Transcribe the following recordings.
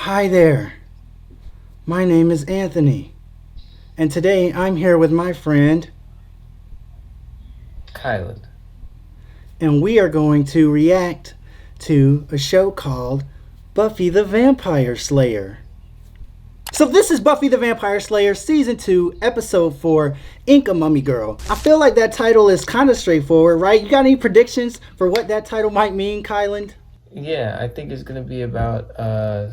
Hi there. My name is Anthony. And today I'm here with my friend, Kylan. and we are going to react to a show called Buffy the Vampire Slayer. So this is Buffy the Vampire Slayer Season 2, Episode 4, Inca Mummy Girl. I feel like that title is kind of straightforward, right? You got any predictions for what that title might mean, Kylan? Yeah, I think it's gonna be about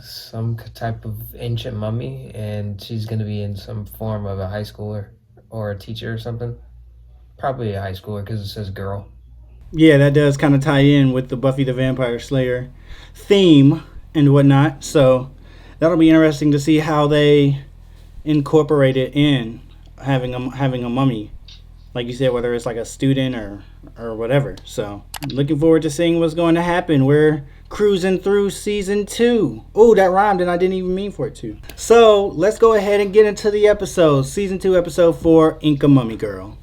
some type of ancient mummy, and she's gonna be in some form of a high schooler or a teacher or something. Probably a high schooler because it says girl. Yeah, that does kind of tie in with the Buffy the Vampire Slayer theme and whatnot. So that'll be interesting to see how they incorporate it in having a mummy, like you said, whether it's like a student or whatever. So looking forward to seeing what's going to happen. We're cruising through season 2. Oh, that rhymed and I didn't even mean for it to. So let's go ahead and get into the episode. Season 2, episode 4, Inca Mummy Girl.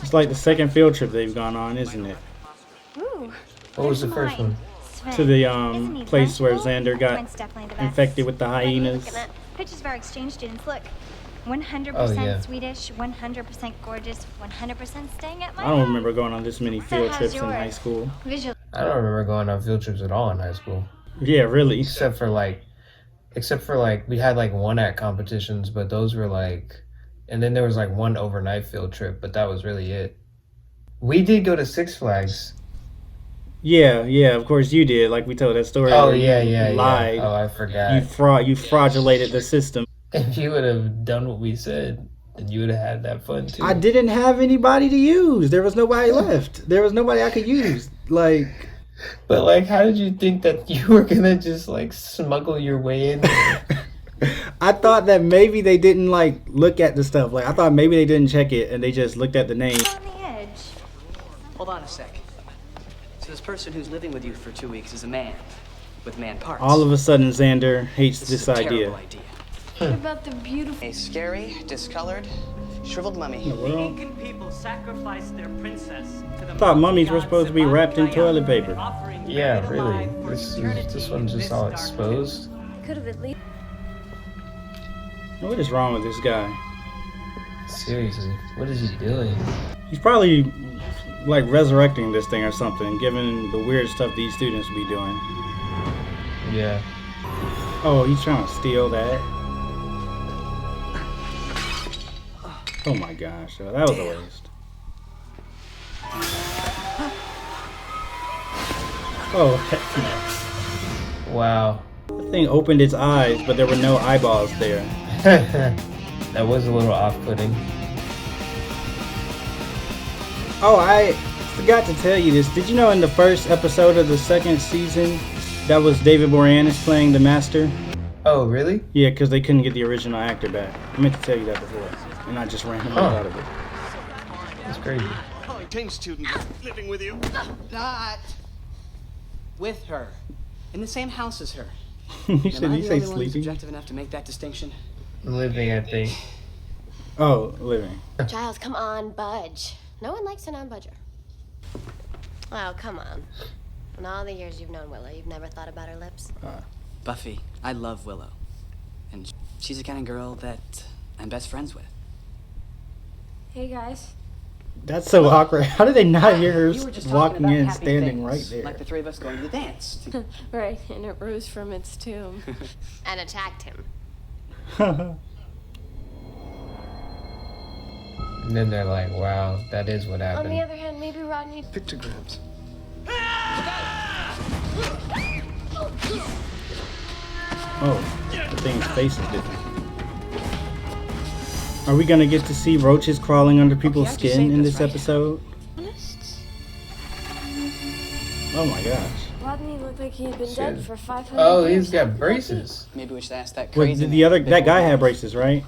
It's like the second field trip they've gone on, isn't it? Ooh, What was the first one? To the place where Xander got infected with the hyenas. Pictures of our exchange students. Look, 100% Oh, yeah. Swedish, 100% gorgeous, 100% staying at my I don't house. remember going on this many field how's trips in yours? high school. Visual. I don't remember going on field trips at all in high school, Yeah, really. except for we had like one act competitions, but those were like, and then there was like one overnight field trip, but that was really it. We did go to Six Flags. Yeah, of course you did. Like we told that story. Oh where yeah, you yeah, lied. yeah. Oh, I forgot. You fraudulated the system. If you would have done what we said, then you would have had that fun too. I didn't have anybody to use. There was nobody left. There was nobody I could use. Like, But like, how did you think that you were gonna just like smuggle your way in there? I thought that maybe they didn't like look at the stuff. Like I thought maybe they didn't check it and they just looked at the name. On the edge. Hold on a sec. So this person who's living with you for 2 weeks is a man with man parts. All of a sudden Xander hates This this is a idea. terrible idea. What about the beautiful? A scary, discolored, shriveled mummy. Well, Incan people sacrificed their princess to the I thought mummies were god supposed to be wrapped in toilet paper. offering Yeah, buried really. alive for This eternity one's in just this all dark exposed. Could have at least. What is wrong with this guy? Seriously, what is he doing? He's probably like resurrecting this thing or something, given the weird stuff these students be doing. Yeah. Oh, he's trying to steal that. Oh my gosh, that was a waste. Oh, heck no. Wow. The thing opened its eyes, but there were no eyeballs there. That was a little off-putting. Oh, I forgot to tell you this. Did you know in the first episode of the second season, that was David Boreanaz playing the Master? Oh, really? Yeah, because they couldn't get the original actor back. I meant to tell you that before, and I just randomly thought of it. That's crazy. High-tech student living with you. Not with her. In the same house as her. You said Am I you the say only one who's sleeping? objective enough to make that distinction? Living, I think. Oh, living. Giles, come on, budge. No one likes a non-budger. Oh, come on. In all the years you've known Willow, you've never thought about her lips? Buffy, I love Willow. And she's the kind of girl that I'm best friends with. Hey guys. That's so awkward. How did they not hear her You were just talking walking about in, happy standing things, right there? Like the three of us going to the dance. Right, and it rose from its tomb. And attacked him. And then they're like, wow, that is what On the happened. other hand, maybe Rodney. Pictograms. Oh, the thing's face is different. Are we gonna get to see roaches crawling under people's Okay, I just skin saved in us, this right? episode? Oh my gosh. Rodney looked like he had been dead for 500 Oh, years. he's got braces. Maybe we should ask that Wait, crazy. the other man. that guy had braces, right?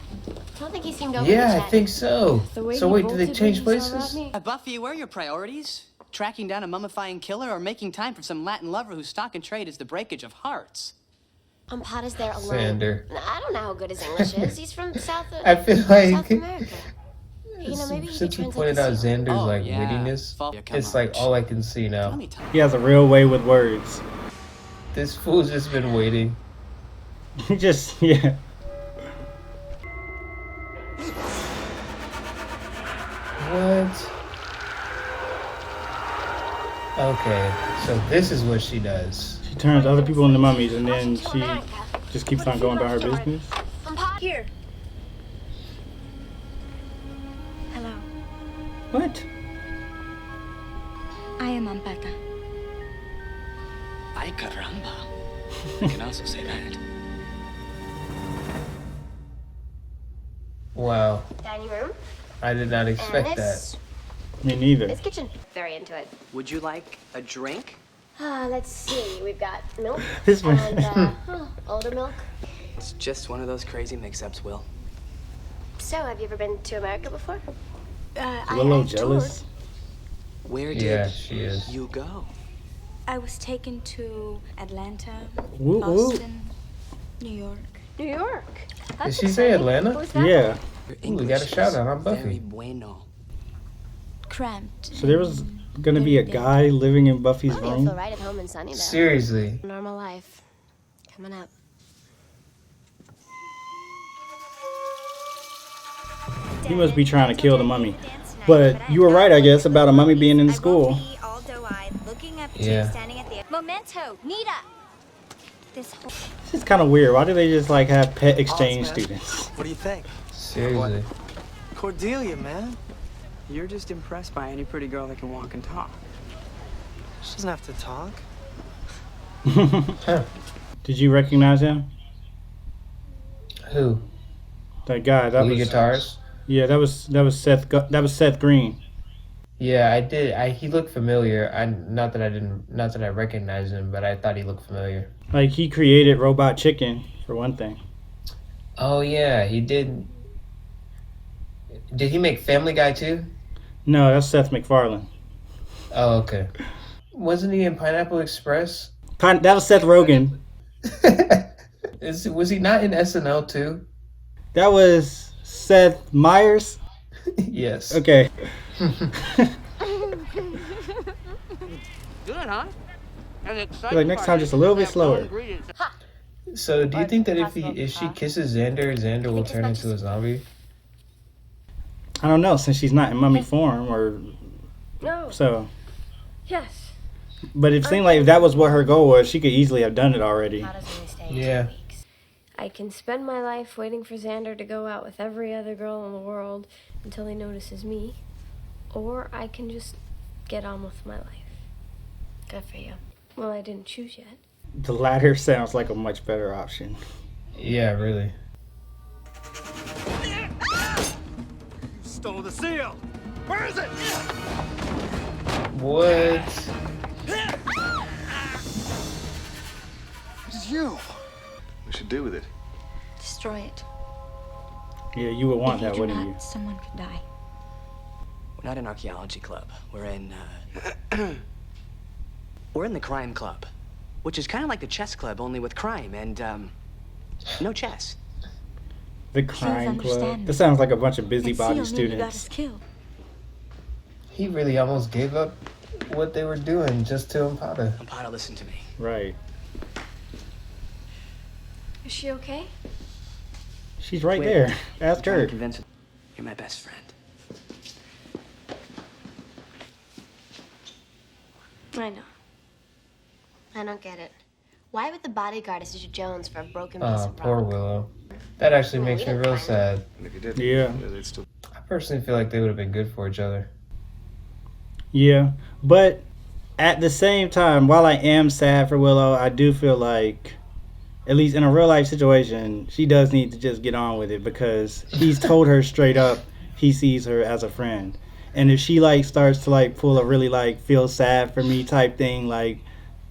I don't think he seemed over Yeah, I chatty. think so. The way So he wait, did they bolted change when he saw places? Rodney. Buffy, where are your priorities? Tracking down a mummifying killer or making time for some Latin lover whose stock and trade is the breakage of hearts? Pot is there alone. Xander. I don't know how good his English is. He's from South I feel South like America. You know, maybe he since could we translate pointed the out scene. Xander's Oh, like yeah. wittiness, Come it's on. like all I can see Tell now. me, Tom. He has a real way with words. This fool's just been waiting. Just, yeah. What? Okay, so this is what she does. She turns other people into mummies and then she just keeps on going about her business. Here. Hello. What? I am Ampata. Ay caramba. You can also say that. Wow, Dining room. I did not expect And that. this, Me neither. this kitchen. Very into it. Would you like a drink? Let's see. We've got milk This one. and older milk. It's just one of those crazy mix-ups, Will. So, have you ever been to America before? Willow jealous. Where did Yeah, she is. you go? I was taken to Atlanta, Woo woo. Boston, New York. New York. Did That's she say exciting. Atlanta? Who's that? Yeah. Ooh, we got a shout out on Very Buffy. bueno. Cramped. So there was gonna be a guy living in Buffy's Oh, you'll room. feel right at home in Sunnyvale. Seriously. Normal life. Coming up. He must be trying to kill the mummy. But you were right, I guess, about a mummy being in the school. Yeah. Memento, Nita. This whole This is kind of weird. Why do they just like have pet exchange students? What do you think? Seriously. Cordelia, man. You're just impressed by any pretty girl that can walk and talk. She doesn't have to talk. Did you recognize him? Who? That guy. That Lead was guitars? Yeah, that was Seth. That was Seth Green. Yeah, I did. He looked familiar. Not that I recognized him, but I thought he looked familiar. Like he created Robot Chicken for one thing. Oh yeah, he did. Did he make Family Guy too? No, that's Seth MacFarlane. Oh, okay. Wasn't he in Pineapple Express? That was Seth Rogen. Was he not in SNL too? That was Seth Meyers. Yes. Okay. Good, huh? Like next time, just a little bit slower. So, do you think that if she kisses Xander, Xander will turn into a zombie? I don't know, since she's not in mummy form, or No. so. Yes. But it seemed like if that was what her goal was, she could easily have done it already. How does he stay? Yeah. I can spend my life waiting for Xander to go out with every other girl in the world until he notices me. Or I can just get on with my life. Good for you. Well, I didn't choose yet. The latter sounds like a much better option. Yeah, really. Stole the seal. Where is it? What? It is you. What should do with it? destroy it. Yeah, you would want If you that, do wouldn't not, you? someone could die. We're not an archaeology club. We're in, we're in the crime club, which is kind of like the chess club, only with crime and, no chess. The crime club. understand. This sounds like a bunch of And busybody Seal nearly got us students. killed. He really almost gave up what they were doing just to Ampata. Ampata, listen to me. Right. Is she okay? She's right Wait. there. Ask Trying to her. convince her. You're my best friend. I know. I don't get it. Why would the bodyguard assist Jones for a broken piece Oh, of poor rock? Willow. That actually makes me real sad. And if you did, Yeah. they'd still. I personally feel like they would have been good for each other. Yeah. But at the same time, while I am sad for Willow, I do feel like, at least in a real life situation, she does need to just get on with it because he's told her straight up he sees her as a friend. And if she like starts to like pull a really like feel sad for me type thing, like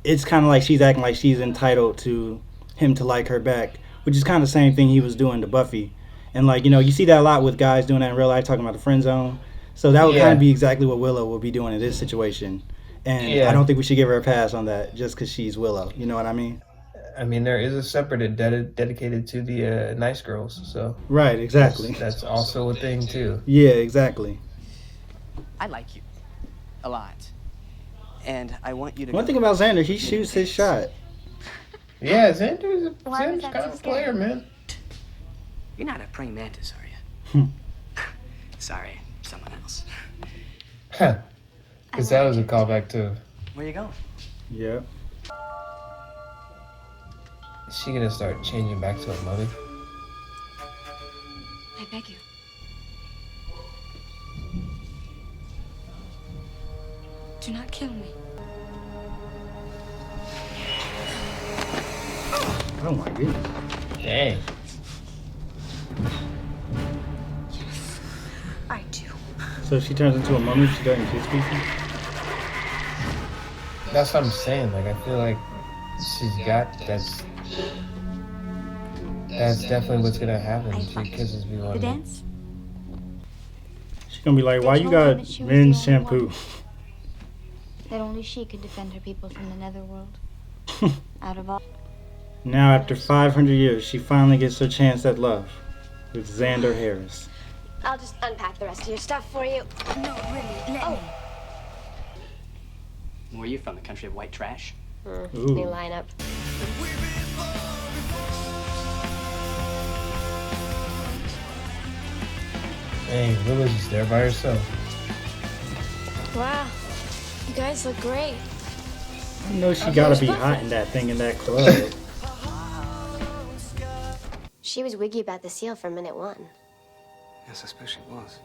it's kind of like she's acting like she's entitled to him to like her back, which is kind of the same thing he was doing to Buffy. And like, you know, you see that a lot with guys doing that in real life, talking about the friend zone. So that would Yeah. kind of be exactly what Willow would be doing in this situation. And Yeah. I don't think we should give her a pass on that just because she's Willow. You know what I mean? I mean, there is a subreddit dedicated to the nice girls, so Right, exactly. that's also a thing too. Yeah, exactly. I like you. A lot. And I want you to One thing about Xander, he shoots his shot. Yeah, Xander's Why was kind that of so a scary? player, man. You're not a praying mantis, are you? Sorry, someone else. Because that was a callback too. Where you going? Yeah. Is she gonna start changing back to her mother? I beg you. Do not kill me. Oh my goodness. Dang. I do. So she turns into a mummy. She doesn't kiss people. That's what I'm saying. Like, I feel like she's got that's definitely what's gonna happen. She kisses people. The dance? She's gonna be like, "Why you got men's shampoo?" That only she could defend her people from the netherworld. Out of all. Now, after 500 years, she finally gets her chance at love with Xander Harris. I'll just unpack the rest of your stuff for you. No, really, let me. Where are you from? The country of white trash? Ooh. New lineup. Dang, Willow's just there by herself. Wow, you guys look great. I know she gotta be hot in that thing in that club. She was wiggy about the seal from minute one. Yes, I suppose she was.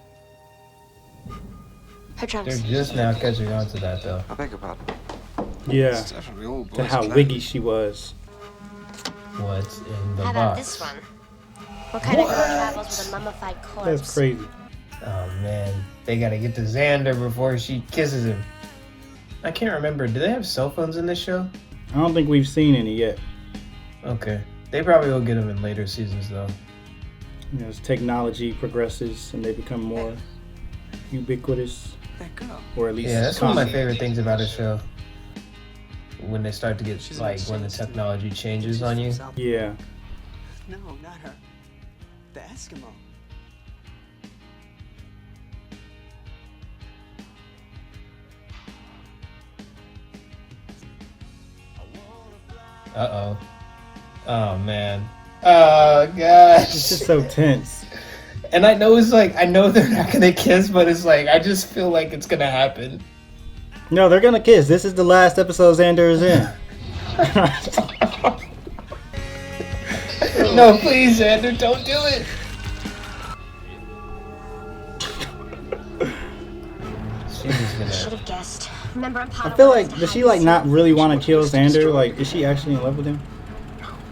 Her trunks. They're just now catching on to that, though. I beg your pardon. Yeah, It's definitely all boys to how club. wiggy she was. What's in the How about box? this one? What kind of girl travels with a mummified corpse? That's crazy. Oh man, they gotta get to Xander before she kisses him. I can't remember. Do they have cell phones in this show? I don't think we've seen any yet. Okay, they probably will get them in later seasons though. You know, as technology progresses and they become more ubiquitous, That girl. or at least Yeah, that's one of my common. favorite things about a show. When they start to get like when the technology changes on you. Yeah. No, not her. The Eskimo. Uh oh. Oh man. Oh gosh. It's just so tense. And I know it's like I know they're not gonna kiss, but it's like I just feel like it's gonna happen. No, they're gonna kiss. This is the last episode Xander is in. No, please, Xander, don't do it. She's just gonna. Should have guessed. Remember, I'm I feel like, does she like not really want to kill Xander? Like, is she actually in love with him?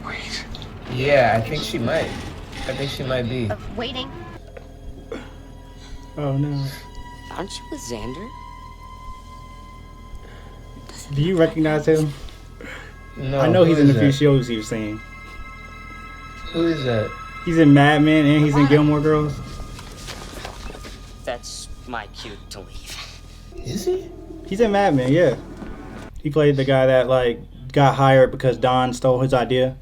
Wait. Yeah, I think she might. I think she might be. Waiting. Oh no. Aren't you with Xander? Do you recognize him? No, I know who he's in is a few that? shows you've seen. Who is that? He's in Mad Men and he's in Gilmore Girls. That's my cue to leave. Is he? He's in Mad Men, yeah. He played the guy that like got hired because Don stole his idea.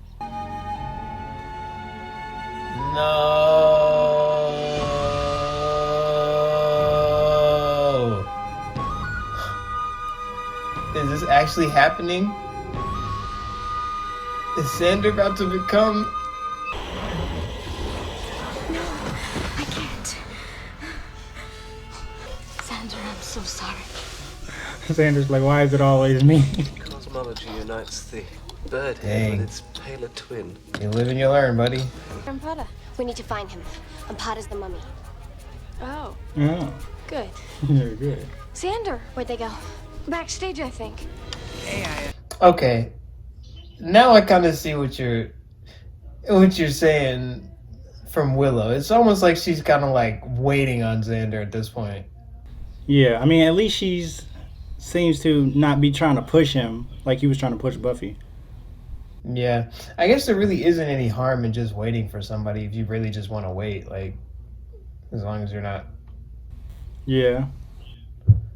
No. Is this actually happening? Is Xander about to become? I can't. Xander, I'm so sorry. Xander's like, why is it always me? Cosmology unites the bird Dang. head with its paler twin. You live and you learn, buddy. Rampada. We need to find him. Ampada's the mummy. Oh, Oh, good. very good. Xander, Where'd they go? backstage, I think. Okay. Now I kind of see what you're saying from Willow. It's almost like she's kind of like waiting on Xander at this point. Yeah, I mean, at least seems to not be trying to push him like he was trying to push Buffy. Yeah, I guess there really isn't any harm in just waiting for somebody if you really just want to wait, like, as long as you're not. Yeah.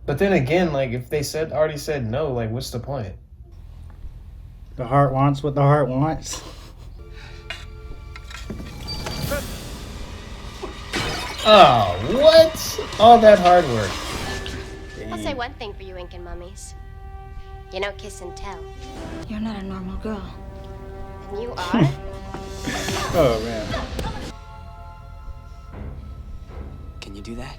But then again, like, if they already said no, like, what's the point? The heart wants what the heart wants. Oh, what? All that hard work. I'll say one thing for you Incan mummies. You know kiss and tell. You're not a normal girl. You are? Oh man. Can you do that?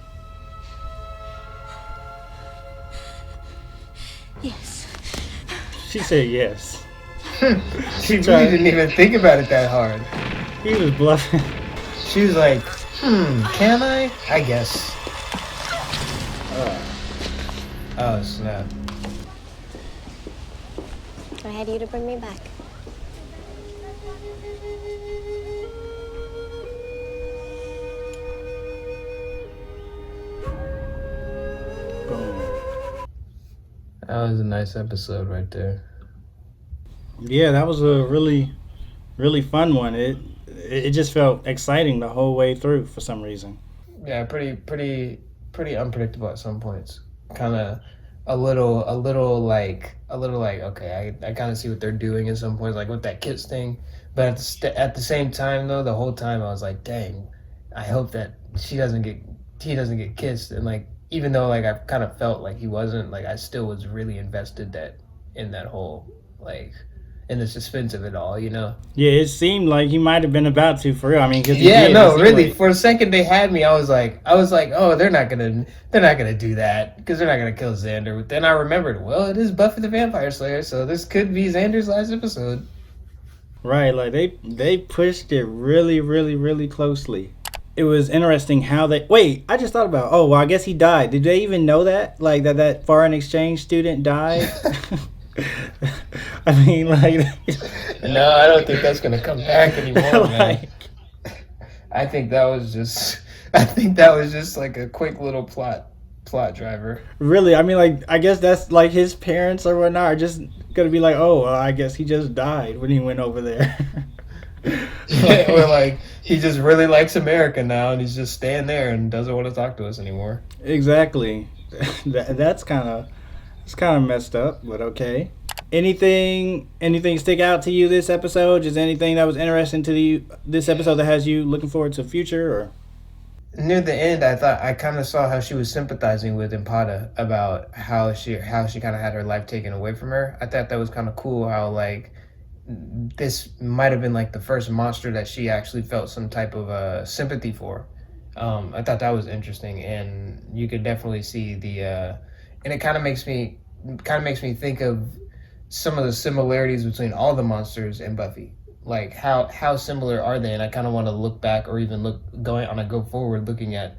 Yes. She said yes. She really didn't even think about it that hard. He was bluffing. She was like, can I? I guess. Oh, snap. I had you to bring me back. Boom. That was a nice episode right there. Yeah, that was a really, really fun one. It just felt exciting the whole way through for some reason. Yeah, pretty unpredictable at some points. Kind of a little like okay, I kind of see what they're doing at some points, like with that kiss thing. But at the same time though, the whole time I was like, dang, I hope that he doesn't get kissed. And like, even though like I kind of felt like he wasn't, like I still was really invested in that whole like in the suspense of it all, you know. Yeah, it seemed like he might have been about to, for real. I mean, cause really. Like, for a second, they had me. I was like, oh, they're not gonna do that because they're not gonna kill Xander. But then I remembered, well, it is Buffy the Vampire Slayer, so this could be Xander's last episode. Right, like they pushed it really, really, really closely. It was interesting how they. Wait, I just thought about. Oh, well, I guess he died. Did they even know that? Like that foreign exchange student died. I mean, like. No, I don't think that's gonna come back anymore, man. Like, I think that was just like a quick little plot driver. really, I mean, like, I guess that's like his parents or whatnot are just gonna be like, oh, well, I guess he just died when he went over there. Or like he just really likes America now and he's just staying there and doesn't want to talk to us anymore. Exactly. That's kind of messed up, but okay. Anything stick out to you this episode? Just anything that was interesting to you this episode that has you looking forward to future? Or near the end, I thought I kind of saw how she was sympathizing with Impata about how she kind of had her life taken away from her. I thought that was kind of cool. How like this might have been like the first monster that she actually felt some type of sympathy for. I thought that was interesting, and you could definitely see and it kind of makes me think of some of the similarities between all the monsters and Buffy. Like how similar are they? And I kind of want to look back, or even go forward, looking at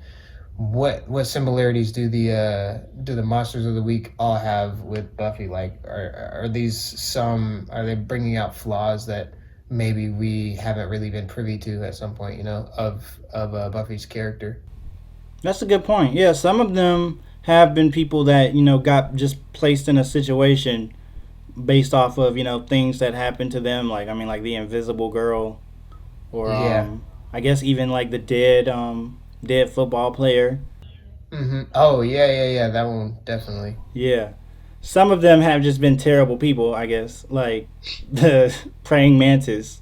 what similarities do the monsters of the week all have with Buffy? Like are they bringing out flaws that maybe we haven't really been privy to at some point, you know, of Buffy's character? that's a good point. Yeah, some of them have been people that, you know, got just placed in a situation based off of, you know, things that happened to them. Like, I mean, like the Invisible Girl, or I guess even like the dead football player. Mm-hmm. Oh yeah, that one definitely. Yeah, some of them have just been terrible people, I guess, like the praying mantis.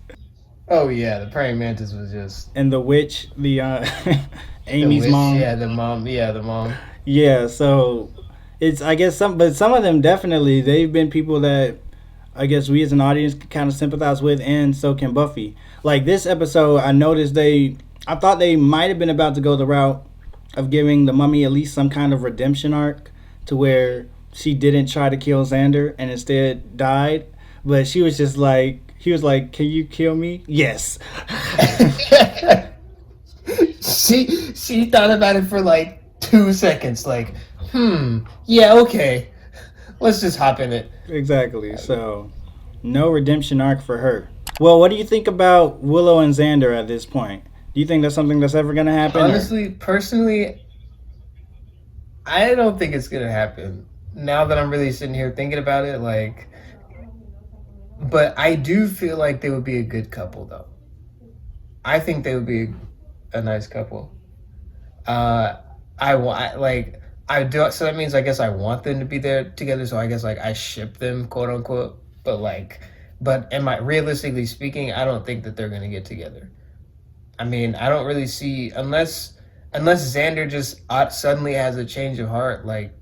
Oh yeah, the praying mantis was just. And the witch, the Amy's the witch, mom. Yeah, the mom. Yeah, so it's, I guess, some of them definitely, they've been people that I guess we as an audience can kind of sympathize with, and so can Buffy. Like this episode, I noticed I thought they might have been about to go the route of giving the mummy at least some kind of redemption arc to where she didn't try to kill Xander and instead died. But he was like, can you kill me? Yes. She thought about it for like 2 seconds, like, yeah, okay. Let's just hop in it. Exactly. So, no redemption arc for her. Well, what do you think about Willow and Xander at this point? Do you think that's something that's ever going to happen? Honestly, personally, I don't think it's going to happen. Now that I'm really sitting here thinking about it, like, but I do feel like they would be a good couple, though. I think they would be a nice couple. I do, so that means I guess I want them to be there together, so I guess like I ship them, quote unquote. But realistically speaking, I don't think that they're gonna get together. I mean, I don't really see, unless Xander just suddenly has a change of heart. Like,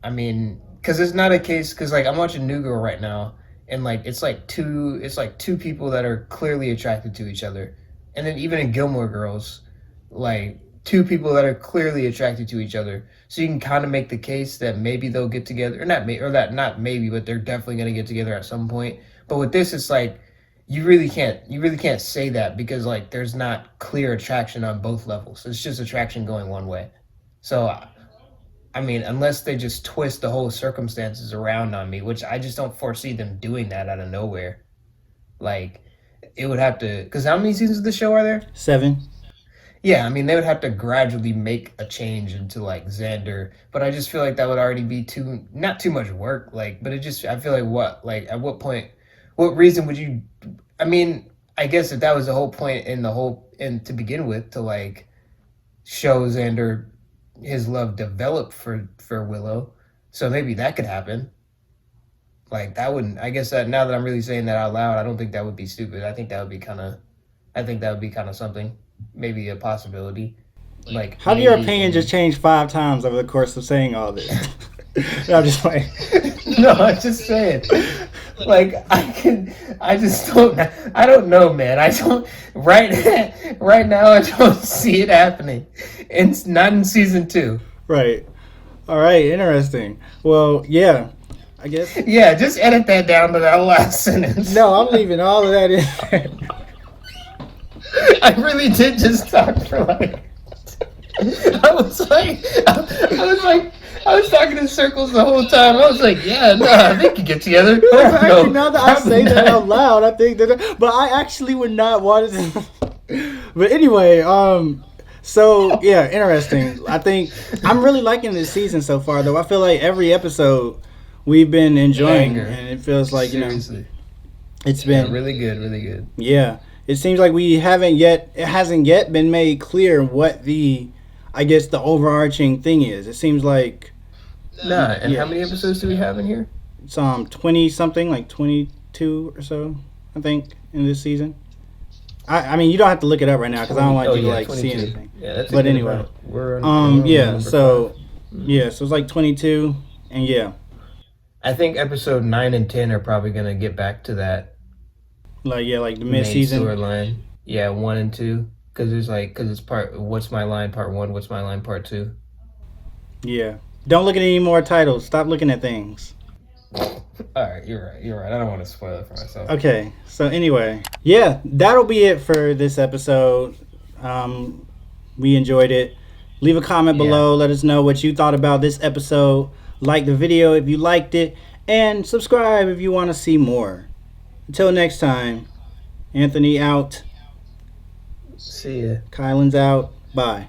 I mean, because it's not a case, because like I'm watching New Girl right now, and like it's like two people that are clearly attracted to each other, and then even in Gilmore Girls, like two people that are clearly attracted to each other. So you can kind of make the case that maybe they'll get together, or not maybe, but they're definitely gonna get together at some point. But with this, it's like you really can't say that because like there's not clear attraction on both levels. It's just attraction going one way. So I mean, unless they just twist the whole circumstances around on me, which I just don't foresee them doing that out of nowhere. Like, it would have to, because how many seasons of the show are there? 7. Yeah, I mean, they would have to gradually make a change into, like, Xander, but I just feel like that would already be not too much work, like, but I feel like at what point, what reason would you, I mean, I guess if that was the whole point to begin with, to, like, show Xander his love develop for Willow, so maybe that could happen. Like, that wouldn't, I guess that now that I'm really saying that out loud, I don't think that would be stupid. I think that would be kind of something, maybe a possibility. Like, how do your opinion just change 5 times over the course of saying all this? I'm just like, no, I'm just saying. Like, I don't know, man. Right now, I don't see it happening. It's not in season 2. Right. All right. Interesting. Well, yeah. I guess. Yeah, just edit that down to that last sentence. No, I'm leaving all of that in. I really did just talk for like. I was talking in circles the whole time. I was like, yeah, no, they could get together. Actually, now that I say that out loud, I think that. But I actually would not want to. But anyway, so yeah, interesting. I think I'm really liking this season so far, though. I feel like every episode we've been enjoying, and it feels like seriously, it's been really good. Yeah, it seems like it hasn't yet been made clear what the overarching thing is. It seems like how many episodes do we have in here? It's 20 something, like 22 or so, I think, in this season. I mean, you don't have to look it up right now because I don't want you to like 22. See anything. Yeah, that's but anyway, so it's like 22, and yeah. I think episode 9 and 10 are probably gonna get back to that. Like the mid-season storyline. Yeah, 1 and 2, because it's What's My Line Part 1, What's My Line Part 2. Yeah, don't look at any more titles. Stop looking at things. All right, you're right. I don't want to spoil it for myself. Okay, so anyway, yeah, that'll be it for this episode. We enjoyed it. Leave a comment below. Let us know what you thought about this episode. Like the video if you liked it, and subscribe if you want to see more. Until next time, Anthony out. See ya. Kylan's out. Bye.